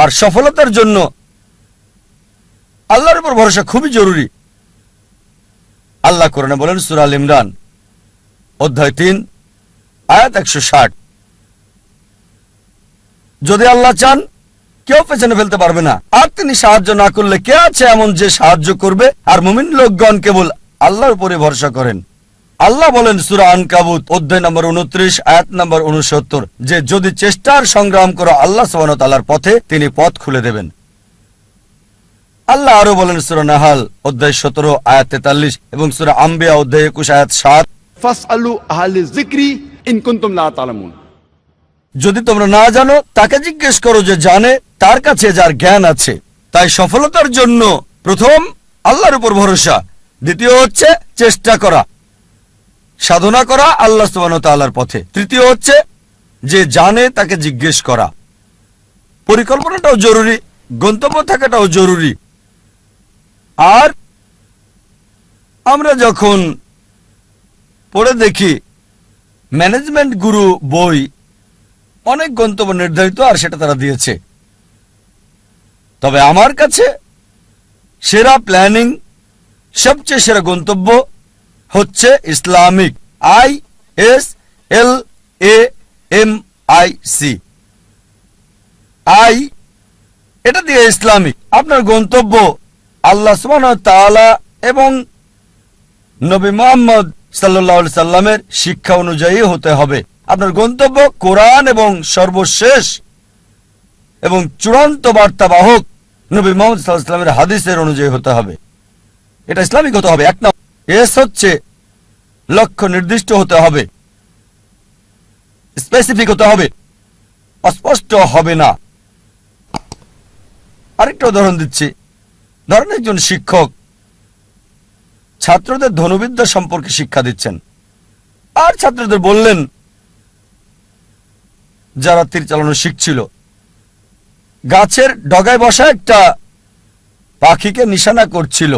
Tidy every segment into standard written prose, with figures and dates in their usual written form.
আর সফলতার জন্য আল্লাহর উপর ভরসা খুবই জরুরি। আল্লাহ কোরআনে বলেন সূরা আল ইমরান অধ্যায় 3 আয়াত 160, যদি আল্লাহ চান কেউ পেছনে ফেলতে পারবে না, আর তিনি সাহায্য না করলে কে আছে এমন যে সাহায্য করবে? আর মুমিন লোকগণ কেবল আল্লাহর উপরে ভরসা করেন। আল্লাহ বলেন সূরা আনকাবুত অধ্যায় নম্বর 29 আয়াত নম্বর 69 যে যদি চেষ্টার সংগ্রাম করো আল্লাহ সুবহানাহু ওয়া তাআলার পথে, তিনি পথ খুলে দেবেন। আল্লাহ আরো বলেন সূরা নাহাল অধ্যায় 17 আয়াত 43 এবং সূরা আম্বিয়া অধ্যায় 21 আয়াত 7, ফাসআলু আহলে যিকরি ইন কুনতুম লা তা'লামুন। যদি তোমরা না জানো তাকে জিজ্ঞেস করো যে জানে, তার কাছে যার জ্ঞান আছে। তাই সফলতার জন্য প্রথম আল্লাহর উপর ভরসা, দ্বিতীয় হচ্ছে চেষ্টা করা, সাধনা করা আল্লাহ সুবহানাহু ওয়া তাআলার পথে, তৃতীয় হচ্ছে যে জানে তাকে জিজ্ঞেস করা। পরিকল্পনাটাও জরুরি, গন্তব্য থাকাটাও জরুরি। আর আমরা যখন পড়ে দেখি ম্যানেজমেন্ট গুরু বই, অনেক গন্তব্য নির্ধারিত আর সেটা তারা দিয়েছে, তবে আমার কাছে সেরা প্ল্যানিং, সবচেয়ে সেরা গন্তব্য হচ্ছে ইসলামিক, ISLAMIC, আই এটা দিয়ে ইসলামিক। আপনার গন্তব্য আল্লাহ সুবহানাহু ওয়া তাআলা এবং নবী মুহাম্মদ সাল্লাল্লাহু আলাইহি সাল্লামের শিক্ষা অনুযায়ী হতে হবে। আপনার গন্তব্য কোরআন এবং সর্বশেষ এবং চূড়ান্ত বার্তাবাহক নবী মুহাম্মদ সাল্লাল্লাহু আলাইহি সাল্লামের হাদিসের অনুযায়ী হতে হবে। এটা ইসলামিক হতে হবে। এক নম্বর। এস হচ্ছে লক্ষ্য নির্দিষ্ট হতে হবে, স্পেসিফিক হতে হবে, অস্পষ্ট হবে না। আরেকটা উদাহরণ দিচ্ছি। ধরেন একজন শিক্ষক ছাত্রদের ধনুবিদ্যা সম্পর্কে শিক্ষা দিচ্ছেন, আর ছাত্রদের বললেন, যারা তীর চালানো শিখছিল, গাছের ডগায় বসা একটা পাখিকে নিশানা করছিল।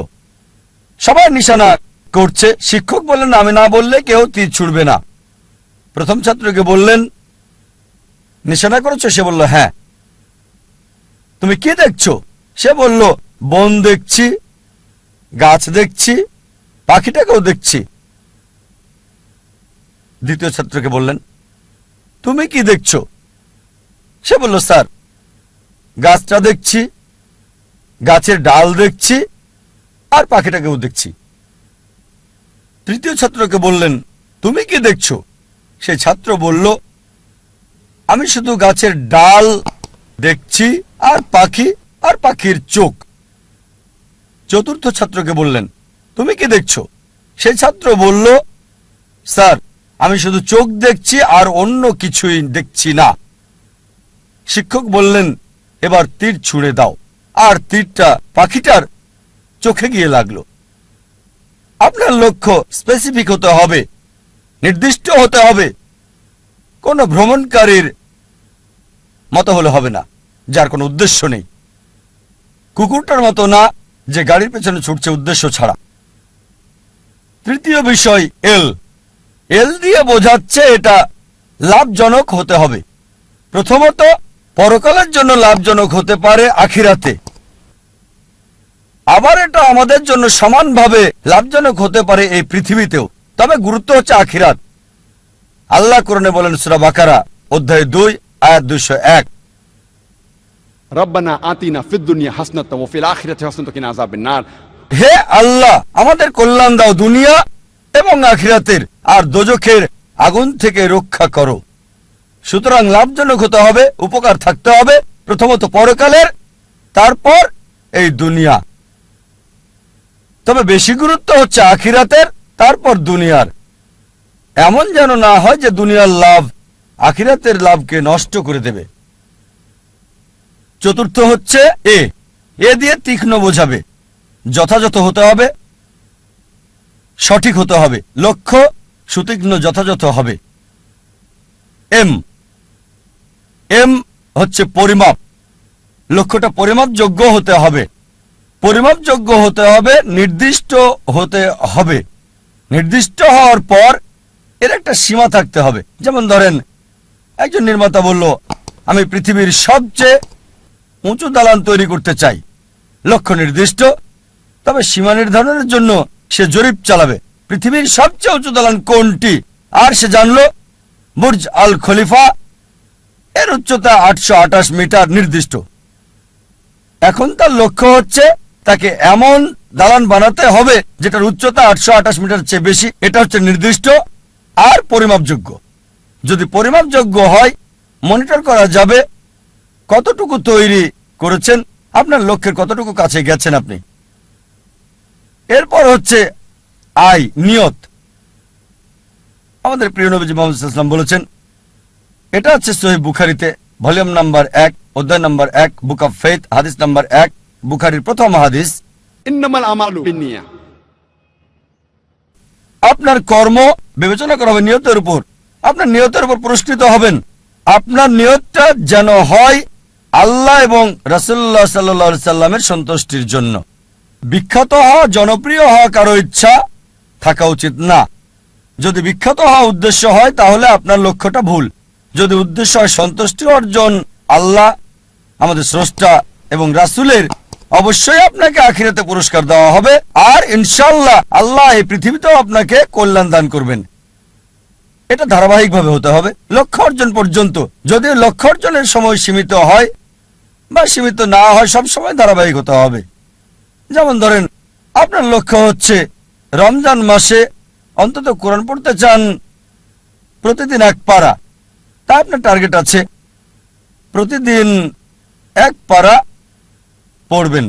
সবাই নিশানা করছে, শিক্ষক বললেন আমি না বললে কেউ তীর ছুড়বে না। প্রথম ছাত্রকে বললেন নিশানা করেছো? সে বলল হ্যাঁ। তুমি কি দেখছো? সে বলল বন দেখছি, গাছ দেখছি, পাখিটাকেও দেখছি। দ্বিতীয় ছাত্রকে বললেন তুমি কি দেখছো? সে বলল স্যার গাছটা দেখছি, গাছের ডাল দেখছি, আর পাখিটাকেও দেখছি। তৃতীয় ছাত্রকে বললেন তুমি কি দেখছো? সেই ছাত্র বলল আমি শুধু গাছের ডাল দেখছি আর পাখি আর পাখির চোখ। চতুর্থ ছাত্রকে বললেন তুমি কি দেখছো? সেই ছাত্র বলল স্যার আমি শুধু চোখ দেখছি আর অন্য কিছুই দেখছি না। শিক্ষক বললেন এবার তীর ছুঁড়ে দাও, আর তীরটা পাখিটার চোখে গিয়ে লাগলো। আপনার লক্ষ্য স্পেসিফিক হতে হবে, নির্দিষ্ট হতে হবে। কোন ভ্রমণকারীর মতো হলে হবে না, যার কোনো উদ্দেশ্য নেই। কুকুরটার মতো না, যে গাড়ির পেছনে ছুটছে উদ্দেশ্য ছাড়া। তৃতীয় বিষয় এল দিয়ে বোঝাচ্ছে এটা লাভজনক হতে হবে। প্রথমত পরকালের জন্য লাভজনক হতে পারে আখিরাতে, আবার এটা আমাদের জন্য সমানভাবে লাভজনক হতে পারে এই পৃথিবীতেও, তবে গুরুত্ব হচ্ছে আখিরাত। আল্লাহ কোরআনে বলেন সূরা বাকারা অধ্যায় 2 আয়াত 201, রব্বানা আতিনা ফিদ দুনিয়া হাসনাতাও ওয়া ফিল আখিরাতি হাসনাতাও ওয়া কিনা আযাবান নার। হে আল্লাহ আমাদের কল্যাণ দাও দুনিয়া এবং আখিরাতের, আর দোজখের আগুন থেকে রক্ষা করো। সুতরাং লাভজনক হতে হবে, উপকার থাকতে হবে, প্রথমত পরকালের, তারপর এই দুনিয়া। তবে বেশি গুরুত্ব হচ্ছে আখিরাতের, তারপর দুনিয়ার। এমন যেন না হয় যে দুনিয়ার লাভ আখিরাতের লাভকে নষ্ট করে দেবে। চতুর্থ হচ্ছে এ দিয়ে তীক্ষ্ণ বোঝাবে, যথাযথ হতে হবে, সঠিক হতে হবে, লক্ষ্য সুতীক্ষ্ণ যথাযথ হবে। এম হচ্ছে পরিমাপ, লক্ষ্যটা পরিমাপযোগ্য হতে হবে। পরিমাপযোগ্য হতে হবে, নির্দিষ্ট হতে হবে। নির্দিষ্ট হওয়ার পর এর একটা সীমা থাকতে হবে। যেমন ধরেন একজন নির্মাতা বলল আমি পৃথিবীর সবচেয়ে উঁচু দালান তৈরি করতে চাই, লক্ষ্য নির্দিষ্ট, তবে সীমা নির্ধারণের জন্য সে জরিপ চালাবে পৃথিবীর সবচেয়ে উঁচু দালান কোনটি, আর সে জানল বুর্জ আল খলিফা, এর উচ্চতা 828 মিটার নির্দিষ্ট। এখন তার লক্ষ্য হচ্ছে তাকে এমন দালান বানাতে হবে যেটার উচ্চতা 828 মিটার চেয়ে বেশি। এটা হচ্ছে নির্দিষ্ট আর পরিমাপযোগ্য। যদি পরিমাপযোগ্য হয়, মনিটর করা যাবে কতটুকু তৈরি করেছেন, আপনার লক্ষ্যের কতটুকু কাছে গেছেন আপনি। এরপর হচ্ছে নিয়ত। আমাদের প্রিয় নবীজি মুহাম্মদ সাল্লাল্লাহু আলাইহি ওয়াসাল্লাম বলেছেন, এটা হচ্ছে সহিহ বুখারীতে ভলিউম নাম্বার 1 অধ্যায় নাম্বার 1 বুক অফ ফেথ হাদিস নাম্বার 1, বুখারীর প্রথম হাদিস। ইন্নামাল আমালু বিন্নিয়া। আপনার কর্ম বিবেচনা করা হবে নিয়তের উপর। আপনার নিয়তের উপর পুরস্কৃত হবেন। আপনার নিয়তটা যেন হয় আল্লাহ এবং রাসূলুল্লাহ সাল্লাল্লাহু আলাইহি সাল্লামের সন্তুষ্টির জন্য। বিখ্যাত হওয়া, জনপ্রিয় হওয়া কারো ইচ্ছা থাকা উচিত না। যদি বিখ্যাত হওয়া উদ্দেশ্য হয় তাহলে আপনার লক্ষ্যটা ভুল। যদি উদ্দেশ্য হয় সন্তুষ্টি অর্জন আল্লাহ, আমাদের স্রষ্টা এবং রাসূলের, অবশ্যই আপনাকে আখিরাতে পুরস্কার দেওয়া হবে, আর ইনশাআল্লাহ আল্লাহ এই পৃথিবীতেও আপনাকে কল্যাণ দান করবেন। এটা ধারাবাহিকভাবে হতে হবে লক্ষ্য অর্জন পর্যন্ত। যদিও লক্ষ্য অর্জনের সময় সীমিত হয় বা সীমিত না হয়, সব সময় ধারাবাহিক হতে হবে। যেমন ধরেন, আপনার লক্ষ্য হচ্ছে রমজান মাসে অন্তত কোরআন পড়তে চান প্রতিদিন 1 পারা, তা আপনার টার্গেট আছে প্রতিদিন 1 পারা পড়বেন।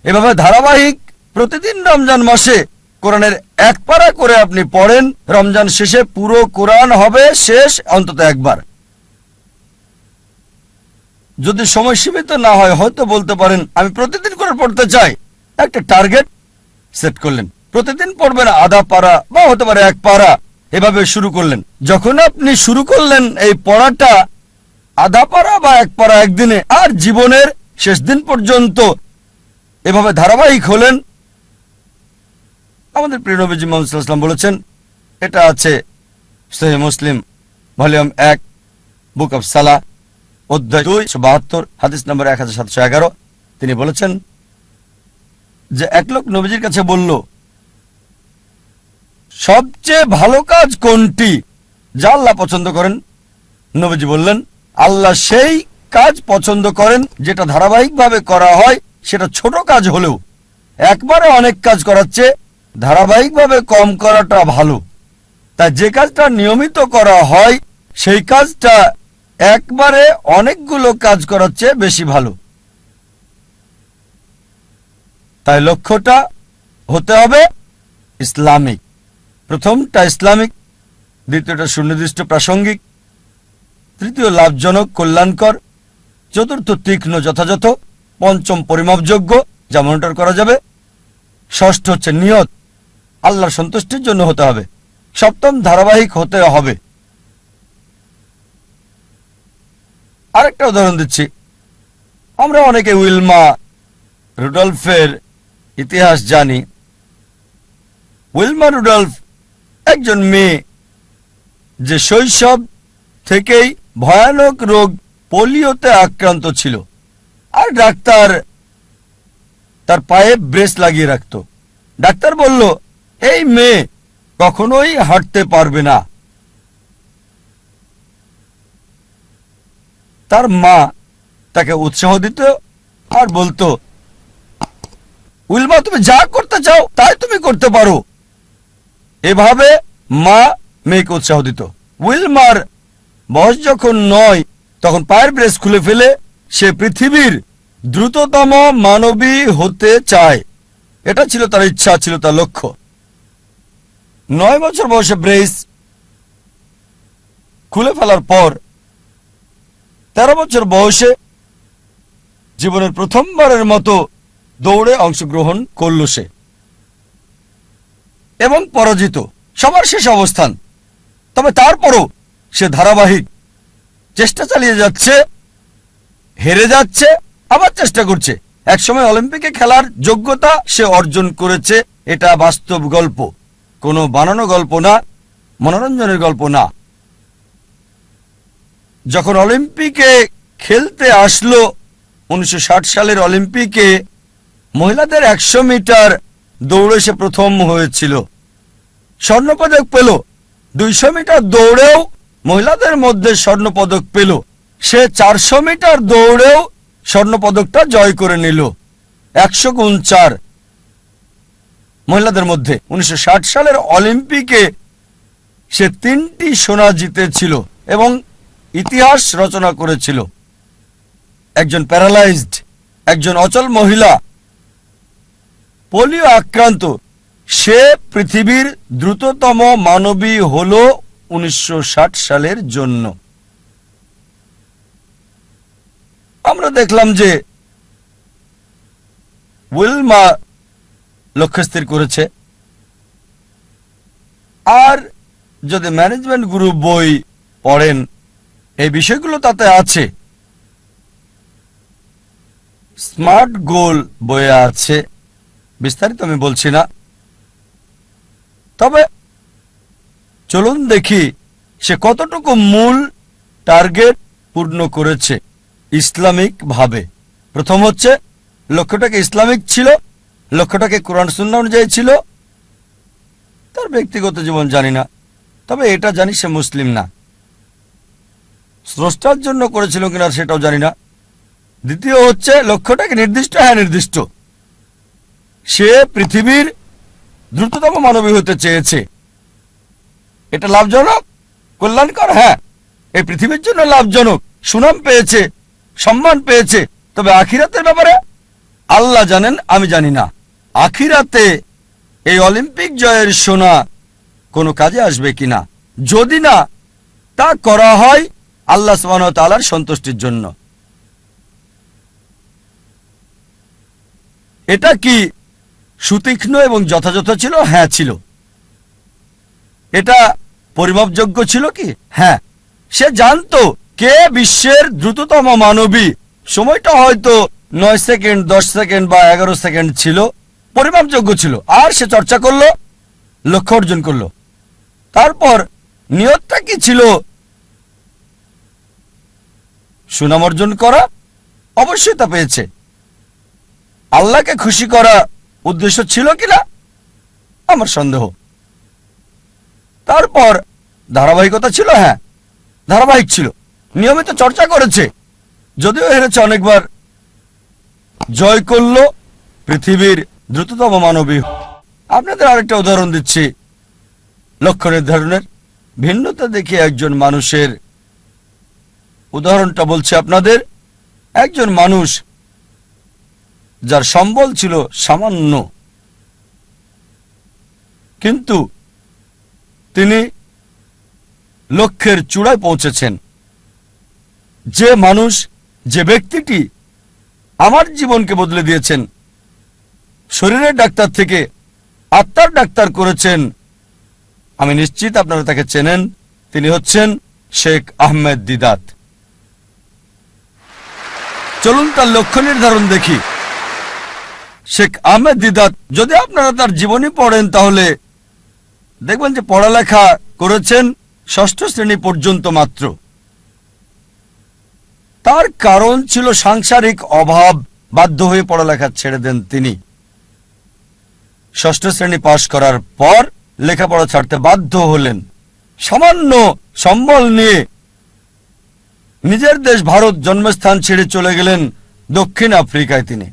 এভাবে ধারাবাহিক প্রতিদিন রমজান মাসে কোরআনের 1 পারা করে আপনি পড়েন। রমজান শেষে পুরো কোরআন হবে শেষ অন্তত একবার। যদি সময় সীমিত না হয়, হয়তো বলতে পারেন আমি প্রতিদিন করে পড়তে চাই। একটা টার্গেট সেট করলেন, প্রতিদিন পড়বেন আধা পারা বা হতে পারে 1 পারা, এভাবে শুরু করলেন। যখন আপনি শুরু করলেন এই পড়াটা আধা পারা বা 1 পারা একদিনে, আর জীবনের শেষ দিন পর্যন্ত এভাবে ধারাবাহিক হলেন, আমাদের প্রিয় নবীজি মুহাম্মদ সাল্লাল্লাহু আলাইহি ওয়াসাল্লাম বলেছেন, এটা আছে সহিহ মুসলিম ভলিউম 1 বুক অফ সালাহ অধ্যায় 272 হাদিস নম্বর 1711। তিনি বলেছেন যে এক লোক নবীজির কাছে বলল, সবচেয়ে ভালো কাজ কোনটি যা আল্লাহ পছন্দ করেন? নবীজি বললেন, আল্লাহ সেই কাজ পছন্দ করেন যেটা ধারাবাহিকভাবে করা হয়, সেটা ছোট কাজ হলেও। একবারে অনেক কাজ করাচ্ছে ধারাবাহিকভাবে কম করাটা ভালো। তাই যে কাজটা নিয়মিত করা হয় সেই কাজটা একবারে অনেকগুলো কাজ করাচ্ছে বেশি ভালো। তাই লক্ষ্যটা হতে হবে ইসলামিক। প্রথমটা ইসলামিক, দ্বিতীয়টা সুনির্দিষ্ট প্রাসঙ্গিক, তৃতীয় লাভজনক কল্যাণকর, চতুর্থ তীক্ষ্ণ যথাযথ, পঞ্চম পরিমাপযোগ্য যা মনিটর করা যাবে, ষষ্ঠ হচ্ছে নিয়ত আল্লাহর সন্তুষ্টির জন্য হতে হবে, সপ্তম ধারাবাহিক হতে হবে। আরেকটা উদাহরণ দিচ্ছি। আমরা অনেকে উইলমা রুডলফের ইতিহাস জানি। উইলমা রুডলফ একজন মেয়ে যে শৈশব থেকেই ভয়ানক রোগ পোলিওতে আক্রান্ত ছিল, আর ডাক্তার তার পায়ে ব্রেস লাগিয়ে রাখত। ডাক্তার বলল, এই মেয়ে কখনোই হাঁটতে পারবে না। তার মা তাকে উৎসাহ দিত আর বলতো, উইলমা তুমি যা করতে চাও তাই তুমি করতে পারো। এভাবে মা মেয়েকে উৎসাহ দিত। উইলমার বয়স যখন 9, তখন পায়ের ব্রেস খুলে ফেলে সে পৃথিবীর দ্রুততম মানবী হতে চায়। এটা ছিল তার ইচ্ছা, ছিল তার লক্ষ্য। 9 বছর বয়সে ব্রেস খুলে ফেলার পর 13 বছর বয়সে জীবনের প্রথমবারের মতো দৌড়ে অংশগ্রহণ করল সে, এবং পরাজিত, সবার শেষ অবস্থান। তবে তারপরও সে ধারাবাহিক চেষ্টা চালিয়ে যাচ্ছে, হেরে যাচ্ছে, আবার চেষ্টা করছে। একসময় অলিম্পিকে খেলার যোগ্যতা সে অর্জন করেছে। এটা বাস্তব গল্প, কোনো বানানো গল্প না, মনোরঞ্জনের গল্প না। যখন অলিম্পিকে খেলতে আসলো 1960 সালের অলিম্পিকে মহিলাদের 100 মিটার দৌড়ে সে প্রথম হয়েছিল, স্বর্ণপদক পেল। 200 মিটার দৌড়েও মহিলাদের মধ্যে স্বর্ণপদক পেল। সে 400 মিটার দৌড়েও স্বর্ণপদকটা জয় করে নিল। 100 গুণ 4 মহিলাদের মধ্যে 1960 সালের অলিম্পিকে সে 3টি সোনা জিতেছিল এবং ইতিহাস রচনা করেছিল। একজন প্যারালাইজড, একজন অচল মহিলা, পোলিও আক্রান্ত, সে পৃথিবীর দ্রুততম মানবী হল 1960 সালের জন্য। আমরা দেখলাম যে উইলমা লক্ষ্য স্থির করেছে। আর যদি ম্যানেজমেন্ট গ্রুপ বই পড়েন, এই বিষয়গুলো তাতে আছে। স্মার্ট গোল বইয়ে আছে, বিস্তারিত আমি বলছি না। তবে চলুন দেখি সে কতটুকু মূল টার্গেট পূর্ণ করেছে ইসলামিক ভাবে। প্রথম হচ্ছে লক্ষ্যটাকে ইসলামিক ছিল, লক্ষ্যটাকে কোরআন সুন্নাহ অনুযায়ী ছিল। তার ব্যক্তিগত জীবন জানি না, তবে এটা জানি সে মুসলিম না। স্রষ্টার জন্য করেছিল কিনা সেটাও জানি না। দ্বিতীয় হচ্ছে লক্ষ্যটাকে নির্দিষ্ট, হ্যাঁ নির্দিষ্ট। সে পৃথিবীর দ্রুততম মানবী হতে চেয়েছে। এটা লাভজনক, কল্যাণকর, হ্যাঁ এই পৃথিবীর জন্য লাভজনক। সুনাম পেয়েছে, সম্মান পেয়েছে। তবে আখিরাতের ব্যাপারে আল্লাহ জানেন, আমি জানি না। আখিরাতে এই অলিম্পিক জয়ের সোনা কোনো কাজে আসবে কিনা। যদি না তা করা হয় আল্লাহ সুবহানাহু ওয়া তাআলার সন্তুষ্টির জন্য। এটা কি সুতীক্ষ্ণ এবং যথাযথ ছিল? হ্যাঁ ছিল। এটা পরিমাপযোগ্য ছিল কি? হ্যাঁ। সে জানতো কে বিশ্বের দ্রুততম মানবী। সময়টা হয়তো 9 সেকেন্ড, 10 সেকেন্ড বা 11 সেকেন্ড ছিল, পরিমাপযোগ্য ছিল। আর সে চর্চা করলো, লক্ষ্য অর্জন করলো। তারপর নিয়তটা কি ছিল? সুনাম অর্জন করা। অবশ্যই তা পেয়েছে। আল্লাহকে খুশি করা উদ্দেশ্য ছিল কিনা আমার সন্দেহ। তারপর ধারাবাহিকতা ছিল, হ্যাঁ ধারাবাহিক ছিল, নিয়মিত চর্চা করেছে। যদিও হেরেছে অনেকবার, জয় করল পৃথিবীর দ্রুততম মানবী। আপনাদের আরেকটা উদাহরণ দিচ্ছি লক্ষ্য নির্ধারণের। ভিন্নতা দেখে একজন মানুষের উদাহরণটা বলছি আপনাদের। একজন মানুষ যার সম্বল ছিল সামান্য, কিন্তু তিনি লক্ষ্যের চূড়ায় পৌঁছেছেন। যে মানুষ, যে ব্যক্তিটি আমার জীবনকে বদলে দিয়েছেন, শরীরের ডাক্তার থেকে আত্মার ডাক্তার করেছেন, আমি নিশ্চিত আপনারা তাকে চেনেন। তিনি হচ্ছেন শেখ আহমেদ দিদাত। চলুন তার লক্ষ্য নির্ধারণ দেখি। শেখ আহমেদ দিদাত, যদি আপনারা তার জীবনী পড়েন তাহলে দেখবেন যে পড়ালেখা করেছেন 6ষ্ঠ শ্রেণী পর্যন্ত মাত্র। তার কারণ ছিল সাংসারিক অভাব। বাধ্য হয়ে পড়ালেখা ছেড়ে দেন তিনি। 6ষ্ঠ শ্রেণী পাশ করার পর লেখাপড়া ছাড়তে বাধ্য হলেন। সামান্য সম্বল নিয়ে নিজের দেশ ভারত জন্মস্থান ছেড়ে চলে গেলেন দক্ষিণ আফ্রিকায়। তিনি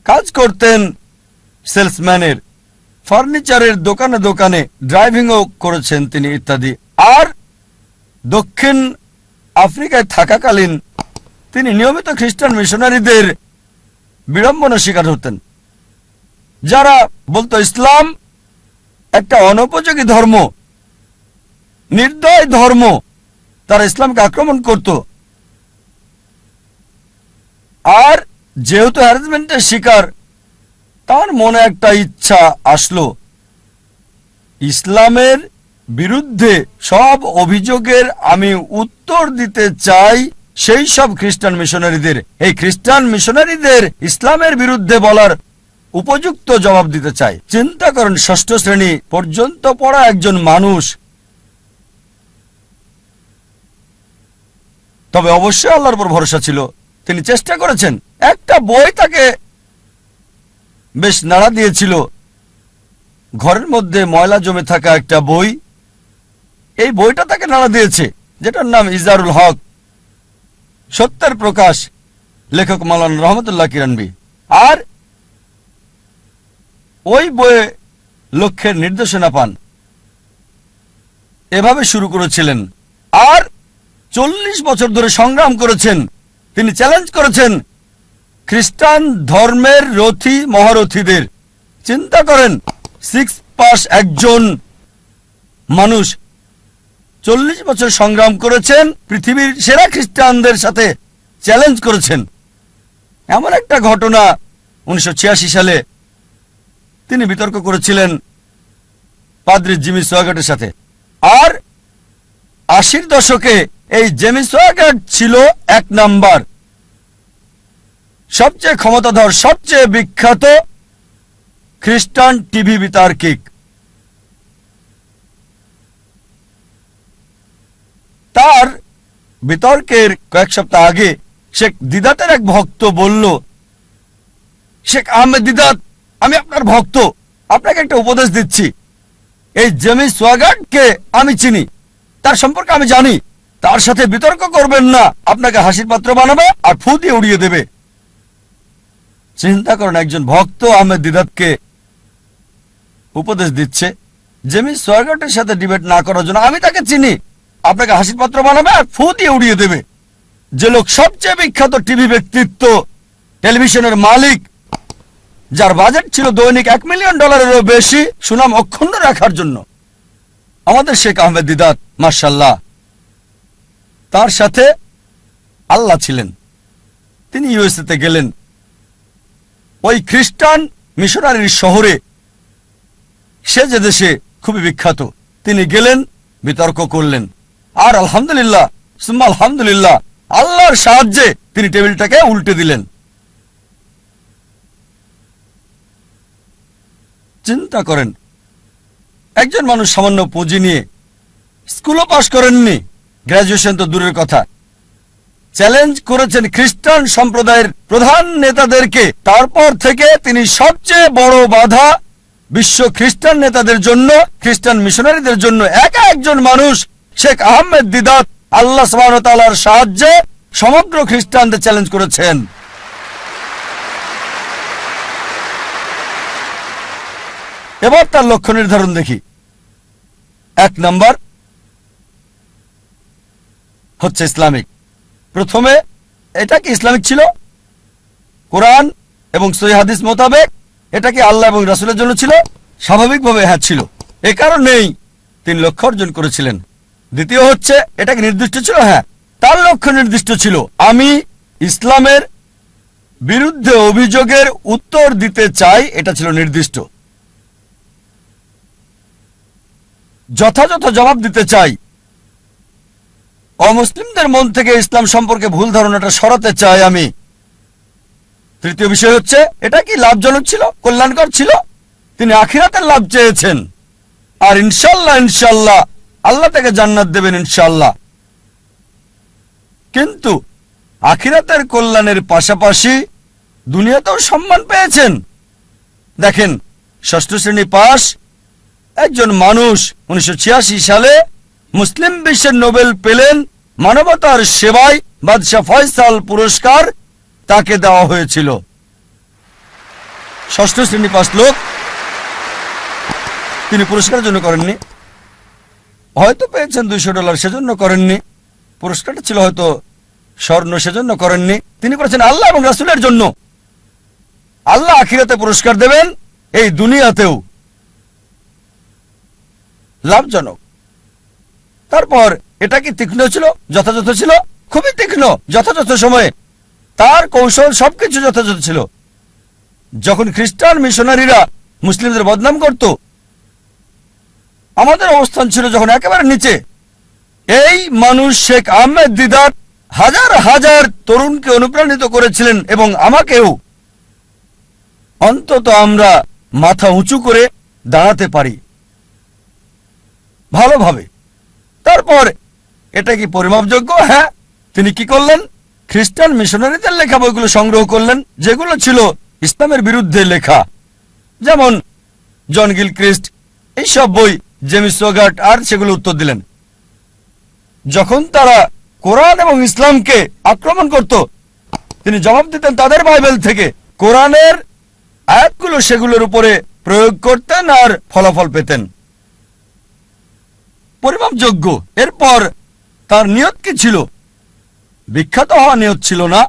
কাজ করতেন সেলসম্যানের, ফার্নিচারের দোকানে দোকানে, ড্রাইভিংও করেছেন তিনি ইত্যাদি। আর দক্ষিণ আফ্রিকায় থাকাকালীন তিনি নিয়মিত খ্রিস্টান মিশনারিদের বিড়ম্বনা শিকার হতেন, যারা বলতো ইসলাম একটা অনুপযোগী ধর্ম, নির্দয় ধর্ম। তারা ইসলামকে আক্রমণ করত। আর যেহেতু হ্যারাসমেন্টের শিকার, তার মনে একটা ইচ্ছা আসলো, ইসলামের বিরুদ্ধে সব অভিযোগের আমি উত্তর দিতে চাই সেই সব খ্রিস্টান মিশনারিদের। এই খ্রিস্টান মিশনারিদের ইসলামের বিরুদ্ধে বলার উপযুক্ত জবাব দিতে চাই। চিন্তা করেন, 6ষ্ঠ শ্রেণী পর্যন্ত পড়া একজন মানুষ। তবে অবশ্যই আল্লাহর উপর ভরসা ছিল। তিনি চেষ্টা করেছেন। একটা বই তাকে বেশ নাড়া দিয়েছিল, ঘরের মধ্যে ময়লা জমে থাকা একটা বই। এই বইটা তাকে নাড়া দিয়েছে, যেটার নাম ইজারুল হক, সত্যের প্রকাশ, লেখক মাওলানা রহমতুল্লাহ কিরানবী। আর ওই বইয়ে লক্ষ্যের নির্দেশনা পান, এভাবে শুরু করেছিলেন। আর 40 বছর ধরে সংগ্রাম করেছেন। তিনি চ্যালেঞ্জ করেছেন খ্রিস্টান ধর্মের রথী মহারথীদের। চিন্তা করেন, 6 পাস একজন মানুষ 40 বছর সংগ্রাম করেছেন, পৃথিবীর সেরা খ্রিস্টানদের সাথে চ্যালেঞ্জ করেছেন। এমন একটা ঘটনা 1986 সালে তিনি বিতর্ক করেছিলেন পাদ্রী জিমি সোয়াগাটের সাথে। আর 80-র দশকে এই জেমি সোয়াগাট ছিল 1 নাম্বার, সবচেয়ে ক্ষমতাধর, সবচেয়ে বিখ্যাত খ্রিস্টান টিভি বিতার্কিক। তার বিতর্কের কয়েক সপ্তাহ আগে শেখ দিদাতের এক ভক্ত বলল, শেখ আহমেদ দিদাত, আমি আপনার ভক্ত, আপনাকে একটা উপদেশ দিচ্ছি। এই জেমি সোয়াগাটকে আমি চিনি, তার সম্পর্কে আমি জানি, তার সাথে বিতর্ক করবেন না, আপনাকে হাসির পাত্র বানাবে আর ফু দিয়ে উড়িয়ে দেবে। চিন্তা করেন, একজন ভক্ত আহমেদ দিদাতকে উপদেশ দিচ্ছে জেমি সোয়াগাটের সাথে ডিবেট না করার জন্য। আমি তাকে চিনি, আপনাকে হাসির পাত্র বানাবে আর ফু দিয়ে উড়িয়ে দেবে। যে লোক সবচেয়ে বিখ্যাত টিভি ব্যক্তিত্ব, টেলিভিশনের মালিক, যার বাজেট ছিল দৈনিক $1 মিলিয়ন বেশি সুনাম অক্ষুণ্ণ রাখার জন্য, আমাদের শেখ আহমেদ দিদাত, মাশাআল্লাহ, তার সাথে আল্লাহ ছিলেন। তিনি ইউএসএতে গেলেন, ওই খ্রিস্টান মিশনারির শহরে, সে যে দেশে খুবই বিখ্যাত। তিনি গেলেন, বিতর্ক করলেন, আর আলহামদুলিল্লাহ সুম্মা আলহামদুলিল্লাহ, আল্লাহর সাহায্যে তিনি টেবিলটাকে উল্টে দিলেন। চিন্তা করেন, একজন মানুষ সামান্য পুঁজি নিয়ে, স্কুলও পাশ করেননি, গ্র্যাজুয়েশন তো দূরের কথা, চ্যালেঞ্জ করেছেন খ্রিস্টান সম্প্রদায়ের প্রধান নেতাদেরকে। তারপর থেকে তিনি সবচেয়ে বড় বাধা বিশ্ব খ্রিস্টান নেতাদের জন্য, খ্রিস্টান মিশনারিদের জন্য। একা একজন মানুষ, শেখ আহমেদ দিদাত, আল্লাহ সুবহানাহু ওয়া তাআলার সাহায্যে সমগ্র খ্রিস্টানদের চ্যালেঞ্জ করেছেন। এবার তার লক্ষ্য নির্ধারণ দেখি। 1 নাম্বার হচ্ছে ইসলামিক। প্রথমে এটা কি ইসলামিক ছিল? কোরআন এবং সহিহ হাদিস মোতাবেক এটা কি আল্লাহ এবং রাসূলের জন্য ছিল? স্বাভাবিকভাবে হ্যাঁ ছিল। এ কারণেই তিনি লক্ষ্য অর্জন করেছিলেন। দ্বিতীয় হচ্ছে, এটা কি নির্দিষ্ট ছিল? হ্যাঁ, তার লক্ষ্য নির্দিষ্ট ছিল। আমি ইসলামের বিরুদ্ধে অভিযোগের উত্তর দিতে চাই, এটা ছিল নির্দিষ্ট। যথাযথ জবাব দিতে চাই, অমুসলিমদের মন থেকে ইসলাম সম্পর্কে ভুল ধারণাটা সরাতে চাই আমি। তৃতীয় বিষয় হচ্ছে, এটা কি লাভজনক ছিল, কল্যাণকর ছিল? তিনি আখিরাতের লাভ চেয়েছেন, আর ইনশাল্লাহ ইনশাল্লাহ আল্লাহ তাকে জান্নাত দেবেন ইনশাল্লাহ। কিন্তু আখিরাতের কল্যাণের পাশাপাশি দুনিয়াতেও সম্মান পেয়েছেন। দেখেন, 6ষ্ঠ শ্রেণী পাস একজন মানুষ 1986 সালে মুসলিম বিশ্বের নোবেল পেলেন মানবতার সেবায়, বাদশাহ ফয়সাল পুরস্কার তাকে দেওয়া হয়েছিল। 6ষ্ঠ শ্রেণী পাস লোক, তিনি পুরস্কারের জন্য করেননি, হয়তো পেয়েছেন $200 সেজন্য করেননি, পুরস্কারটা ছিল হয়তো স্বর্ণ সেজন্য করেননি, তিনি করেছেন আল্লাহ এবং রাসূলের জন্য। আল্লাহ আখিরাতে পুরস্কার দেবেন, এই দুনিয়াতেও লাভজনক। তারপর এটা কি তীক্ষ্ণ ছিল, যথাযথ ছিল? খুবই তীক্ষ্ণ, যথাযথ সময়ে তার কৌশল সবকিছু যথাযথ ছিল। যখন খ্রিস্টান মিশনারিরা মুসলিমদের বদনাম করত, আমাদের অবস্থান ছিল যখন একেবারে নিচে। এই মানুষ শেখ আহমেদ দিদাত হাজার হাজার তরুণকে অনুপ্রাণিত করেছিলেন, এবং আমাকেও। অন্তত আমরা মাথা উঁচু করে দাঁড়াতে পারি ভালোভাবে। তারপর এটা কি পরিমাপযোগ্য? হ্যাঁ। তিনি কি করলেন? খ্রিস্টান মিশনারিদের লেখা বইগুলো সংগ্রহ করলেন, যেগুলো ছিল ইসলামের বিরুদ্ধে লেখা, যেমন জন গিলক্রিস্ট, এইসব বই জেমস ওগার্ট, আর সেগুলো উত্তর দিলেন। যখন তারা কোরআন এবং ইসলামকে আক্রমণ করত, তিনি জবাব দিতেন তাদের বাইবেল থেকে। কোরআনের আয়াতগুলো সেগুলোর উপরে প্রয়োগ করতেন আর ফলাফল পেতেন পরিমাপযোগ্য। এরপর তার নিয়ত কি ছিল? বিখ্যাত হওয়া নিয়ত ছিল না,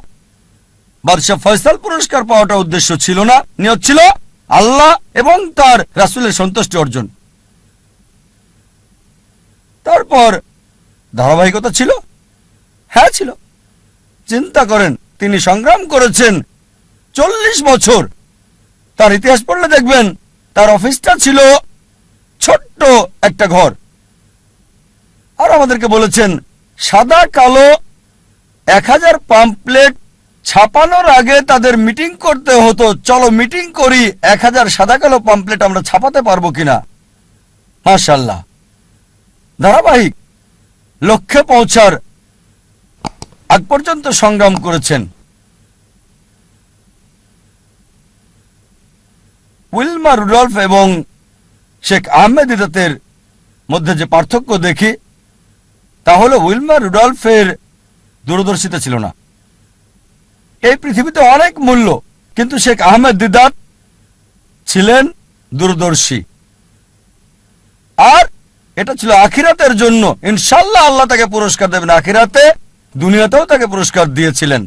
বাদশাহ ফয়সাল পুরস্কার পাওয়াটা উদ্দেশ্য ছিল না। নিয়ত ছিল আল্লাহ এবং তার রাসূলের সন্তুষ্টি অর্জন। তারপর ধারাবাহিকতা ছিল, হ্যাঁ ছিল। চিন্তা করেন, তিনি সংগ্রাম করেছেন 40 বছর। তার ইতিহাস পড়লে দেখবেন তার অফিসটা ছিল ছোট্ট একটা ঘর। আর আমাদেরকে বলেছেন সাদা কালো 1000 পাম্পলেট ছাপানোর আগে তাদের মিটিং করতে হতো। চলো মিটিং করি, 1000 সাদা কালো পাম্পলেট আমরা ছাপাতে পারবো কিনা। মাশাআল্লাহ, ধারাবাহিক লক্ষ্যে পৌঁছার আগ পর্যন্ত সংগ্রাম করেছেন। উইলমা রুডলফ এবং শেখ আহমেদ দিদাতের মধ্যে যে পার্থক্য দেখি, তা হলো উইলমা রুডলফের দূরদর্শিতা ছিল না। এই পৃথিবীতে অনেক মূল্য, কিন্তু শেখ আহমেদ দিদাত ছিলেন দূরদর্শী। আর এটা ছিল আখিরাতের জন্য। ইনশাআল্লাহ আল্লাহ তাকে পুরস্কার দেবেন আখিরাতে, দুনিয়াতেও তাকে পুরস্কার দিয়েছিলেন।